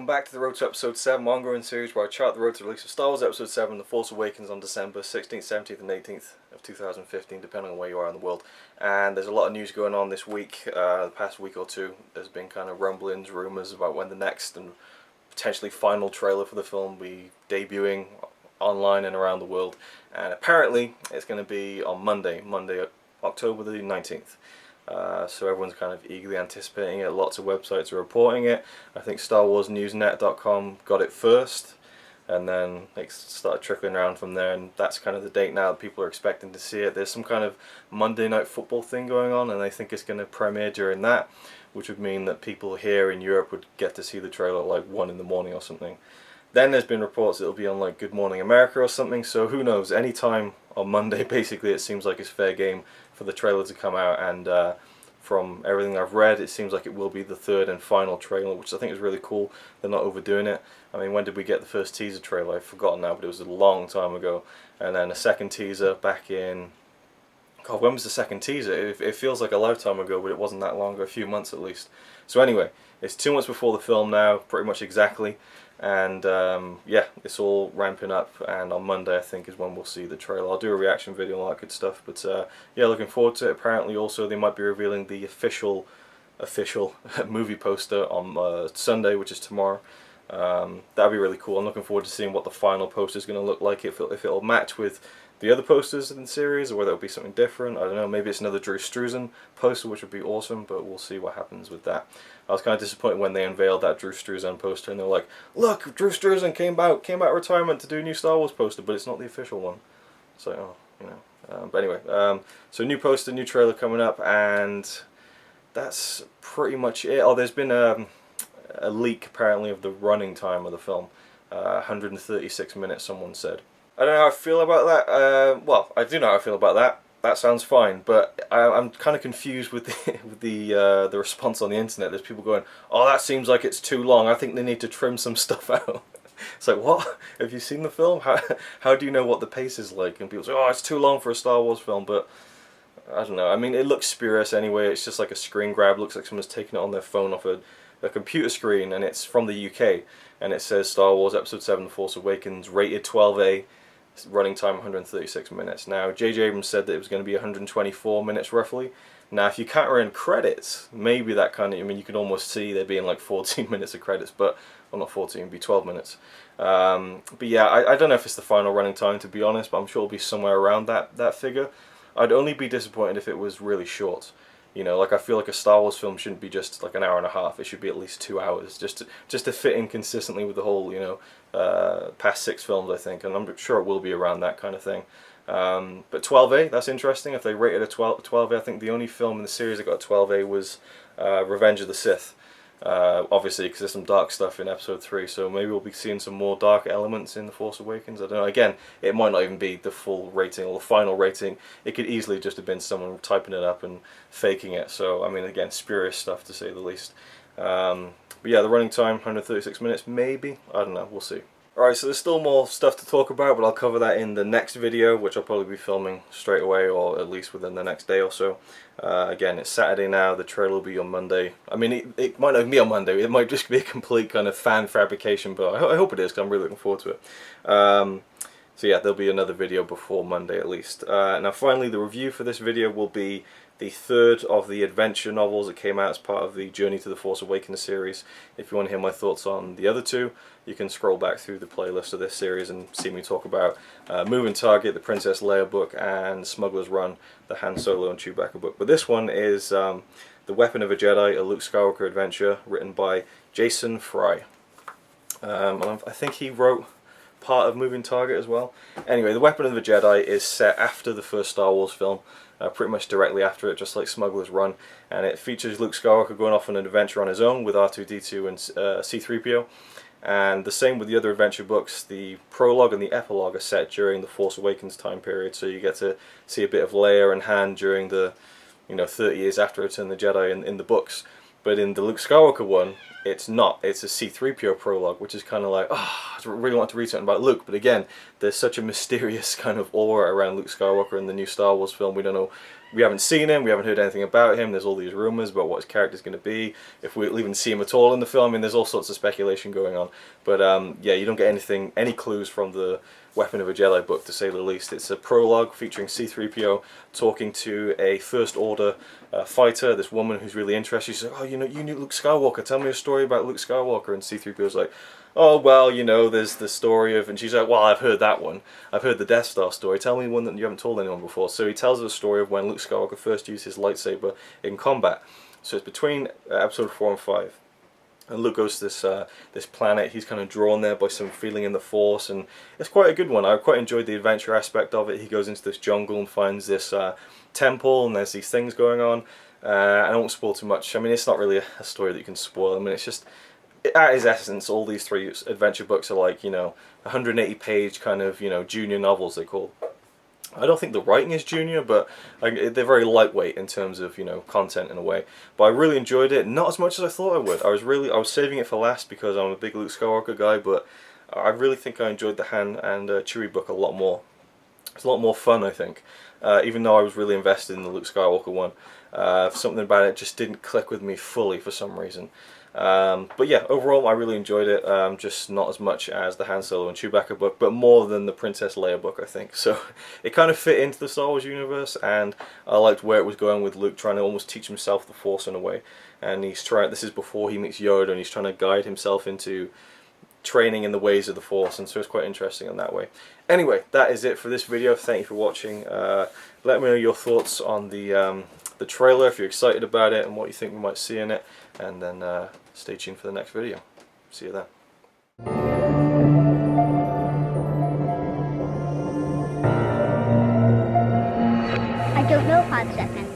welcome back to the Road to Episode 7 ongoing series where I chart the road to the release of Star Wars Episode 7 The Force Awakens on December 16th, 17th and 18th of 2015, depending on where you are in the world. And there's a lot of news going on this week. The past week or two, there's been kind of rumblings, rumours about when the next and potentially final trailer for the film will be debuting online and around the world. And apparently it's going to be on Monday, October the 19th. So everyone's kind of eagerly anticipating it. Lots of websites are reporting it. I think StarWarsNewsNet.com got it first, and then it started trickling around from there, and that's kind of the date now that people are expecting to see it. There's some kind of Monday Night Football thing going on, and I think it's going to premiere during that, which would mean that people here in Europe would get to see the trailer at like 1 in the morning or something. Then there's been reports it'll be on like Good Morning America or something, so who knows, anytime on Monday basically it seems like it's fair game for the trailer to come out, and from everything I've read it seems like it will be the third and final trailer, which I think is really cool. They're not overdoing it. I mean, when did we get the first teaser trailer? I've forgotten now, but it was a long time ago. And then a second teaser back in... God, when was the second teaser? It feels like a lifetime ago, but it wasn't that long ago, a few months at least. So anyway, it's 2 months before the film now, pretty much exactly. And yeah, it's all ramping up, and on Monday I think is when we'll see the trailer. I'll do a reaction video and all that good stuff, but yeah, looking forward to it. Apparently also they might be revealing the official movie poster on Sunday, which is tomorrow. That'd be really cool. I'm looking forward to seeing what the final poster is going to look like, if it'll match with the other posters in the series, or whether it'll be something different. I don't know, maybe it's another Drew Struzan poster, which would be awesome, but we'll see what happens with that. I was kind of disappointed when they unveiled that Drew Struzan poster, and they were like, look, Drew Struzan came out of retirement to do a new Star Wars poster, but it's not the official one. So, oh, you know. But anyway, so new poster, new trailer coming up, and that's pretty much it. Oh, there's been a leak, apparently, of the running time of the film. 136 minutes, someone said. I don't know how I feel about that. Well, I do know how I feel about that. That sounds fine, but I'm kind of confused with the response on the internet. There's people going, "Oh, that seems like it's too long. I think they need to trim some stuff out." It's like, what? Have you seen the film? How do you know what the pace is like? And people say, "Oh, it's too long for a Star Wars film," but I don't know. I mean, it looks spurious anyway. It's just like a screen grab. It looks like someone's taken it on their phone off a computer screen, and it's from the UK, and it says Star Wars Episode 7: The Force Awakens, rated 12A. Running time 136 minutes. Now, J.J. Abrams said that it was going to be 124 minutes roughly. Now, if you count in credits, maybe that kind of, I mean, you can almost see there being like 14 minutes of credits, but, well, not 14, it'd be 12 minutes. But yeah, I don't know if it's the final running time, to be honest, but I'm sure it'll be somewhere around that figure. I'd only be disappointed if it was really short. You know, like, I feel like a Star Wars film shouldn't be just like an hour and a half. It should be at least 2 hours, just to fit in consistently with the whole, you know, past 6 films, I think. And I'm sure it will be around that kind of thing. But 12A, that's interesting. If they rated a 12A, I think the only film in the series that got a 12A was Revenge of the Sith. Obviously, because there's some dark stuff in Episode 3, so maybe we'll be seeing some more dark elements in The Force Awakens. I don't know. Again, it might not even be the full rating or the final rating. It could easily just have been someone typing it up and faking it. So, I mean, again, spurious stuff to say the least. But yeah, the running time, 136 minutes, maybe. I don't know. We'll see. Alright, so there's still more stuff to talk about, but I'll cover that in the next video, which I'll probably be filming straight away, or at least within the next day or so. Again, it's Saturday now, the trailer will be on Monday. I mean, it might not even be on Monday, it might just be a complete kind of fan fabrication, but I hope it is, because I'm really looking forward to it. So yeah, there'll be another video before Monday at least. Now finally, the review for this video will be the third of the adventure novels that came out as part of the Journey to the Force Awakens series. If you want to hear my thoughts on the other two, you can scroll back through the playlist of this series and see me talk about Moving Target, the Princess Leia book, and Smuggler's Run, the Han Solo and Chewbacca book. But this one is The Weapon of a Jedi, a Luke Skywalker Adventure, written by Jason Fry. And I think he wrote part of Moving Target as well. Anyway, The Weapon of the Jedi is set after the first Star Wars film, pretty much directly after it, just like Smuggler's Run, and it features Luke Skywalker going off on an adventure on his own with R2-D2 and C-3PO, and the same with the other adventure books. The prologue and the epilogue are set during the Force Awakens time period, so you get to see a bit of Leia and Han during the, you know, 30 years after Return of the Jedi in the books. But in the Luke Skywalker one, it's not. It's a C-3PO prologue, which is kind of like, oh, I really want to read something about Luke. But again, there's such a mysterious kind of aura around Luke Skywalker in the new Star Wars film. We don't know we haven't seen him, we haven't heard anything about him, there's all these rumours about what his character's going to be, if we'll even see him at all in the film. I mean, there's all sorts of speculation going on, but yeah, you don't get any clues from the Weapon of a Jedi book, to say the least. It's a prologue featuring C-3PO talking to a First Order fighter, this woman who's really interested. She's like, oh, you knew Luke Skywalker, tell me a story about Luke Skywalker. And C-3PO's like, oh, well, there's the story of, and she's like, well, I've heard that one. I've heard the Death Star story. Tell me one that you haven't told anyone before. So he tells her the story of when Luke Skywalker first used his lightsaber in combat. So it's between episode 4 and 5. And Luke goes to this planet. He's kind of drawn there by some feeling in the Force, and it's quite a good one. I quite enjoyed the adventure aspect of it. He goes into this jungle and finds this temple, and there's these things going on. I won't spoil too much. I mean, it's not really a story that you can spoil. I mean, it's just, at its essence, all these 3 adventure books are like, 180-page kind of, junior novels, they call. I don't think the writing is junior, but they're very lightweight in terms of content in a way. But I really enjoyed it, not as much as I thought I would. I was saving it for last because I'm a big Luke Skywalker guy, but I really think I enjoyed the Han and Chewie book a lot more. It's a lot more fun, I think, even though I was really invested in the Luke Skywalker one. Something about it just didn't click with me fully for some reason. But yeah, overall I really enjoyed it, just not as much as the Han Solo and Chewbacca book, but more than the Princess Leia book, I think. So it kind of fit into the Star Wars universe, and I liked where it was going with Luke trying to almost teach himself the Force in a way. And this is before he meets Yoda, and he's trying to guide himself into training in the ways of the Force, and so it's quite interesting in that way. Anyway, that is it for this video. Thank you for watching. Let me know your thoughts on the trailer, if you're excited about it and what you think we might see in it, and then stay tuned for the next video. See you then. I don't know, Pod 7.